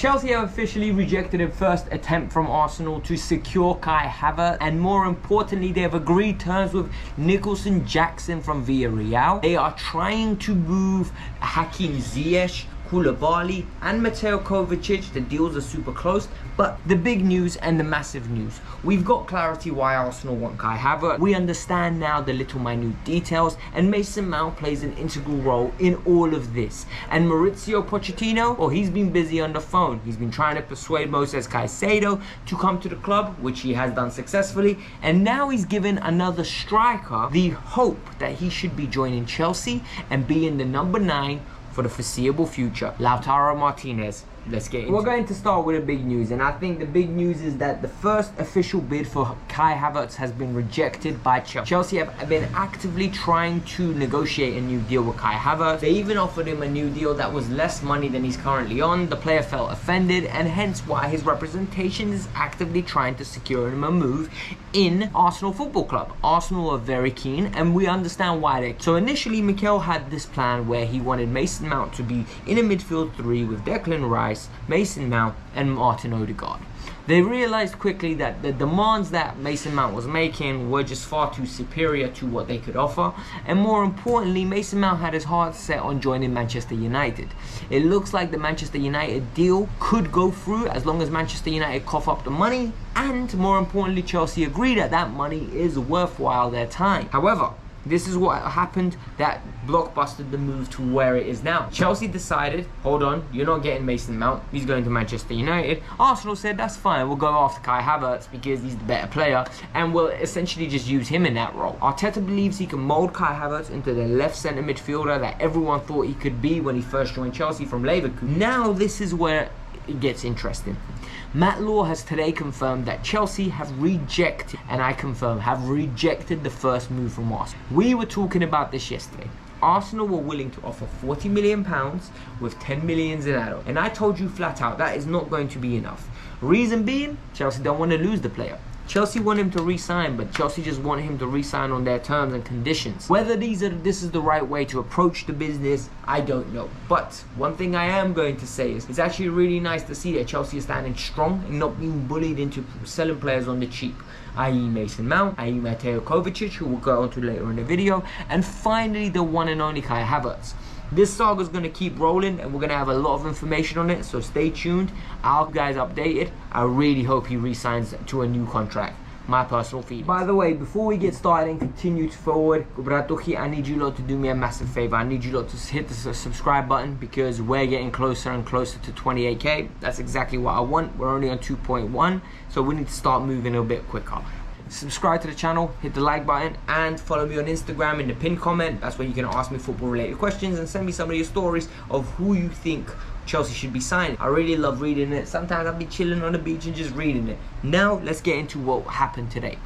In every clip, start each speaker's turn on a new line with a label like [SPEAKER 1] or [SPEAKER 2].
[SPEAKER 1] Chelsea have officially rejected a first attempt from Arsenal to secure Kai Havertz, and more importantly, they have agreed terms with Nicholson Jackson from Villarreal. They are trying to move Hakim Ziyech, Koulibaly and Mateo Kovacic. The deals are super close, but the big news and the massive news, we've got clarity why Arsenal want Kai Havertz. We understand now the little minute details, and Mason Mount plays an integral role in all of this. And Mauricio Pochettino, well, he's been busy on the phone. He's been trying to persuade Moses Caicedo to come to the club, which he has done successfully, and now he's given another striker the hope that he should be joining Chelsea and being the number 9 for the foreseeable future, Lautaro Martinez. Let's get into it. We're going to start with the big news, and I think the big news is that the first official bid for Kai Havertz has been rejected by Chelsea. Chelsea have been actively trying to negotiate a new deal with Kai Havertz. They even offered him a new deal that was less money than he's currently on. The player felt offended, and hence why his representation is actively trying to secure him a move in Arsenal Football Club. Arsenal are very keen, and we understand why. So initially, Mikel had this plan where he wanted Mason Mount to be in a midfield 3 with Declan Rice, Mason Mount and Martin Odegaard. They realized quickly that the demands that Mason Mount was making were just far too superior to what they could offer, and more importantly, Mason Mount had his heart set on joining Manchester United. It looks like the Manchester United deal could go through as long as Manchester United cough up the money, and more importantly, Chelsea agree that that money is worthwhile their time. However, this is what happened that blockbustered the move to where it is now. Chelsea decided, hold on, you're not getting Mason Mount, he's going to Manchester United. Arsenal said, that's fine, we'll go after Kai Havertz because he's the better player, and we'll essentially just use him in that role. Arteta believes he can mould Kai Havertz into the left centre midfielder that everyone thought he could be when he first joined Chelsea from Leverkusen. Now this is where it gets interesting. Matt Law has today confirmed that Chelsea have rejected, and I confirm, have rejected the first move from Arsenal. We were talking about this yesterday. Arsenal were willing to offer £40 million with 10 million in add-on. And I told you flat out, that is not going to be enough. Reason being, Chelsea don't want to lose the player. Chelsea want him to re-sign, but Chelsea just want him to re-sign on their terms and conditions. Whether this is the right way to approach the business, I don't know. But one thing I am going to say is, it's actually really nice to see that Chelsea is standing strong and not being bullied into selling players on the cheap, i.e. Mason Mount, i.e. Mateo Kovacic, who we'll go on to later in the video, and finally the one and only Kai Havertz. This saga is going to keep rolling, and we're going to have a lot of information on it, so stay tuned. I'll keep you guys updated. I really hope he re-signs to a new contract. My personal feelings. By the way, before we get started and continue forward, I need you lot to do me a massive favor. I need you lot to hit the subscribe button because we're getting closer and closer to 28k. That's exactly what I want. We're only on 2.1, so we need to start moving a bit quicker. Subscribe to the channel, hit the like button, and follow me on Instagram in the pinned comment. That's where you can ask me football related questions and send me some of your stories of who you think Chelsea should be signing. I really love reading it. Sometimes I'll be chilling on the beach and just reading it. Now let's get into what happened today.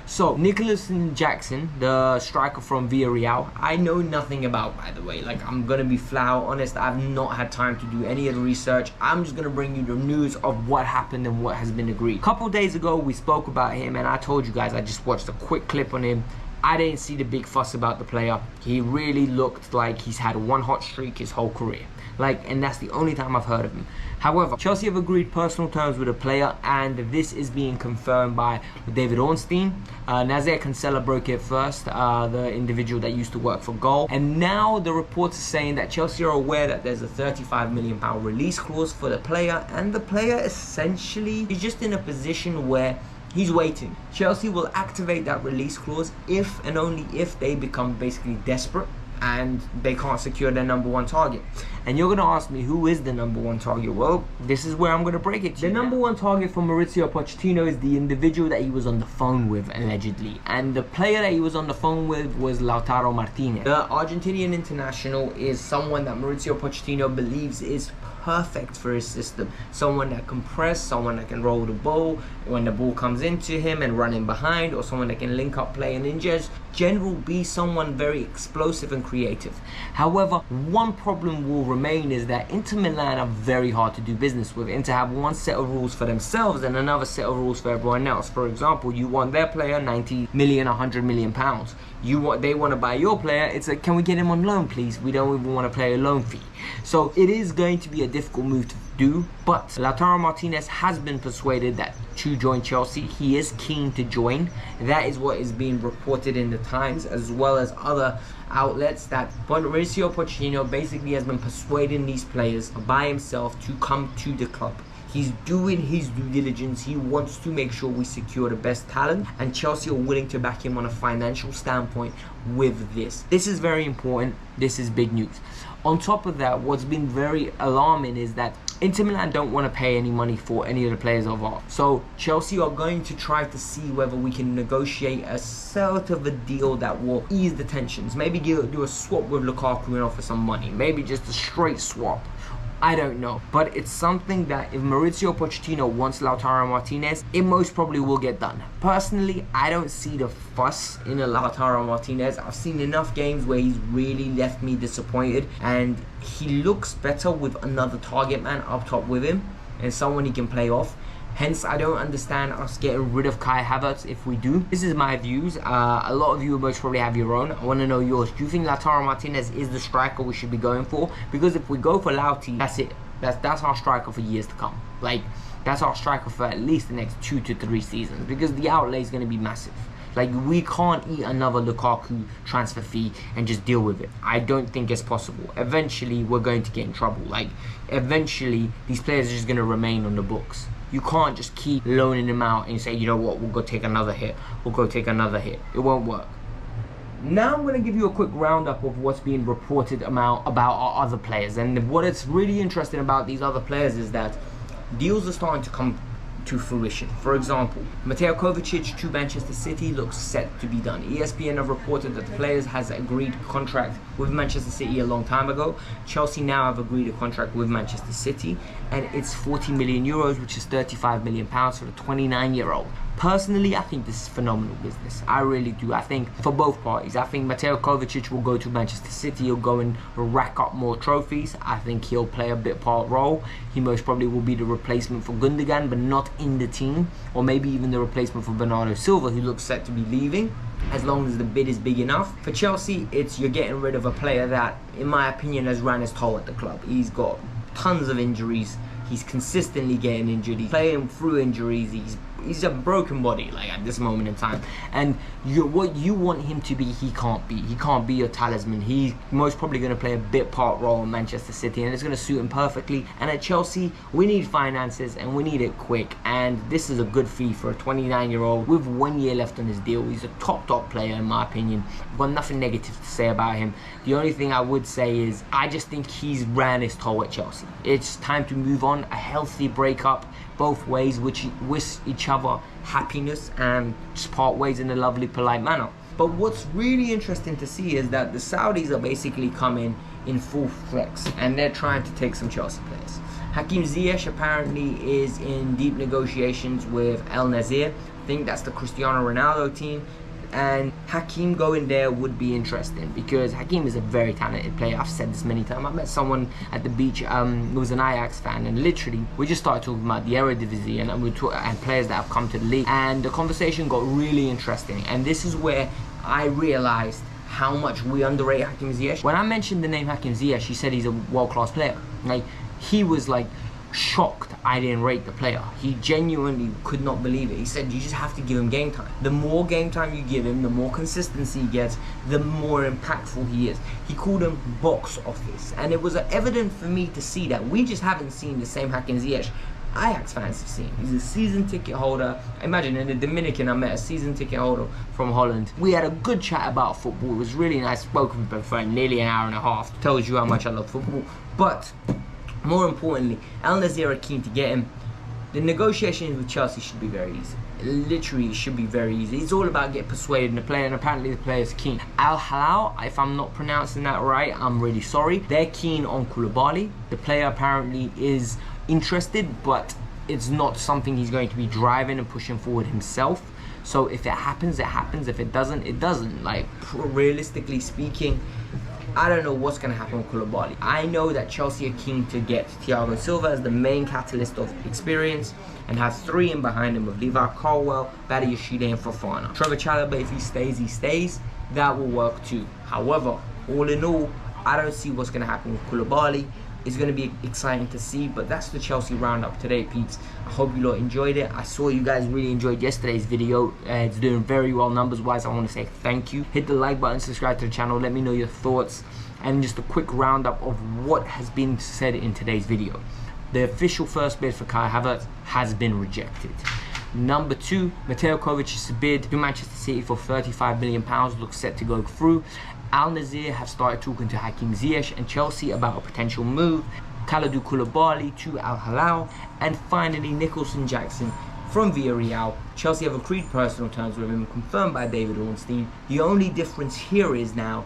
[SPEAKER 1] So Nicholson Jackson, the striker from Villarreal, I know nothing about, by the way. Like, I'm gonna be flat out honest, I've not had time to do any of the research. I'm just gonna bring you the news of what happened and what has been agreed. A couple days ago we spoke about him, and I told you guys I just watched a quick clip on him. I didn't see the big fuss about the player. He really looked like he's had one hot streak his whole career. And that's the only time I've heard of him. However, Chelsea have agreed personal terms with the player, and this is being confirmed by David Ornstein. Nazer Cancella broke it first, the individual that used to work for Goal. And now the reports are saying that Chelsea are aware that there's a £35 million release clause for the player, and the player essentially is just in a position where he's waiting. Chelsea will activate that release clause if and only if they become basically desperate and they can't secure their #1 target. And you're gonna ask me, who is the #1 target? Well, this is where I'm gonna break it to you. The #1 target for Mauricio Pochettino is the individual that he was on the phone with, allegedly. And the player that he was on the phone with was Lautaro Martinez. The Argentinian international is someone that Mauricio Pochettino believes is perfect for his system. Someone that can press, someone that can roll the ball when the ball comes into him and run in behind, or someone that can link up play and in general be someone very explosive and creative. However, one problem will remain is that Inter Milan are very hard to do business with. Inter have one set of rules for themselves and another set of rules for everyone else. For example, you want their player 90 million, 100 million pounds. They want to buy your player, it's like, can we get him on loan please? We don't even want to pay a loan fee. So it is going to be a difficult move do. But Lautaro Martinez has been persuaded that to join Chelsea. He is keen to join. That is what is being reported in the Times, as well as other outlets, that Mauricio Pochettino basically has been persuading these players by himself to come to the club. He's doing his due diligence. He wants to make sure we secure the best talent, and Chelsea are willing to back him on a financial standpoint with this. This is very important. This is big news. On top of that, what's been very alarming is that Inter Milan don't want to pay any money for any of the players of ours. So Chelsea are going to try to see whether we can negotiate a sort of a deal that will ease the tensions. Maybe do a swap with Lukaku and offer some money. Maybe just a straight swap. I don't know, but it's something that if Mauricio Pochettino wants Lautaro Martinez, it most probably will get done. Personally, I don't see the fuss in a Lautaro Martinez. I've seen enough games where he's really left me disappointed, and he looks better with another target man up top with him and someone he can play off. Hence, I don't understand us getting rid of Kai Havertz if we do. This is my views. A lot of you most probably have your own. I want to know yours. Do you think Lautaro Martinez is the striker we should be going for? Because if we go for Lauti, that's it. That's our striker for years to come. Like, that's our striker for at least the next 2 to 3 seasons. Because the outlay is going to be massive. Like, we can't eat another Lukaku transfer fee and just deal with it. I don't think it's possible. Eventually, we're going to get in trouble. Like, eventually, these players are just going to remain on the books. You can't just keep loaning them out and say, you know what, we'll go take another hit. We'll go take another hit. It won't work. Now I'm going to give you a quick roundup of what's being reported about our other players. And what it's really interesting about these other players is that deals are starting to come to fruition. For example, Mateo Kovacic to Manchester City looks set to be done. ESPN have reported that the player has agreed a contract with Manchester City a long time ago. Chelsea now have agreed a contract with Manchester City, and it's 40 million euros, which is 35 million pounds for the 29-year-old. Personally, I think this is phenomenal business. I really do. I think for both parties. I think Mateo Kovacic will go to Manchester City. He'll go and rack up more trophies. I think he'll play a bit part role. He most probably will be the replacement for Gundogan, but not in the team. Or maybe even the replacement for Bernardo Silva, who looks set to be leaving, as long as the bid is big enough. For Chelsea, it's you're getting rid of a player that, in my opinion, has ran his toll at the club. He's got tons of injuries. He's consistently getting injured. He's playing through injuries. He's a broken body, like, at this moment in time. And what you want him to be, he can't be. He can't be your talisman. He's most probably going to play a bit part role in Manchester City, and it's going to suit him perfectly. And at Chelsea, we need finances, and we need it quick. And this is a good fee for a 29-year-old with 1 year left on his deal. He's a top player, in my opinion. I've got nothing negative to say about him. The only thing I would say is I just think he's ran his toll at Chelsea. It's time to move on. A healthy breakup both ways, which wish each other happiness and just part ways in a lovely, polite manner. But what's really interesting to see is that the Saudis are basically coming in full flex, and they're trying to take some Chelsea players. Hakim Ziyech apparently is in deep negotiations with El Nazir. I think that's the Cristiano Ronaldo team. And Hakim going there would be interesting because Hakim is a very talented player. I've said this many times. I met someone at the beach who was an Ajax fan, and literally we just started talking about the Eredivisie and players that have come to the league, and the conversation got really interesting. And this is where I realized how much we underrate Hakim Ziyech. When I mentioned the name Hakim Ziyech, he said he's a world-class player. Like, he was like shocked I didn't rate the player. He genuinely could not believe it. He said you just have to give him game time. The more game time you give him, the more consistency he gets, the more impactful he is. He called him box office, and it was evident for me to see that we just haven't seen the same Hakim Ziyech Ajax fans have seen. He's a season ticket holder. Imagine in the Dominican, I met a season ticket holder from Holland. We had a good chat about football. It was really nice. Spoke with him for nearly an hour and a half. Tells you how much I love football. But more importantly, Al Nazir are keen to get him. The negotiations with Chelsea should be very easy. Literally, it should be very easy. It's all about getting persuaded in the player, and apparently the player is keen. Al Hilal, if I'm not pronouncing that right, I'm really sorry. They're keen on Koulibaly. The player apparently is interested, but it's not something he's going to be driving and pushing forward himself. So if it happens, it happens. If it doesn't, it doesn't. Like, realistically speaking, I don't know what's going to happen with Koulibaly. I know that Chelsea are keen to get Thiago Silva as the main catalyst of experience and have 3 in behind him with Levi Colwill, Badi Yoshida and Fofana. Trevor Chalobah, if he stays. That will work too. However, all in all, I don't see what's going to happen with Koulibaly. is going to be exciting to see. But that's the Chelsea roundup today, peeps. I hope you lot enjoyed it. I saw you guys really enjoyed yesterday's video. It's doing very well numbers wise. I want to say thank you. Hit the like button, subscribe to the channel, let me know your thoughts, and just a quick roundup of what has been said in today's video. The official first bid for Kai Havertz has been rejected. Number 2, Mateo Kovacic's bid to Manchester City for £35 million looks set to go through. Al Nassr have started talking to Hakim Ziyech and Chelsea about a potential move. Kalidou Koulibaly to Al Hilal. And finally, Nicholson Jackson from Villarreal. Chelsea have agreed personal terms with him, confirmed by David Ornstein. The only difference here is now,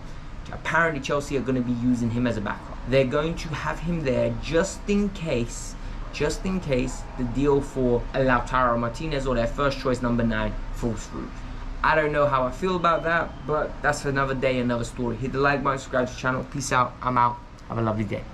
[SPEAKER 1] apparently Chelsea are going to be using him as a backup. They're going to have him there just in case the deal for Lautaro Martinez or their first choice number 9 falls through. I don't know how I feel about that, but that's another day, another story. Hit the like button, subscribe to the channel. Peace out. I'm out. Have a lovely day.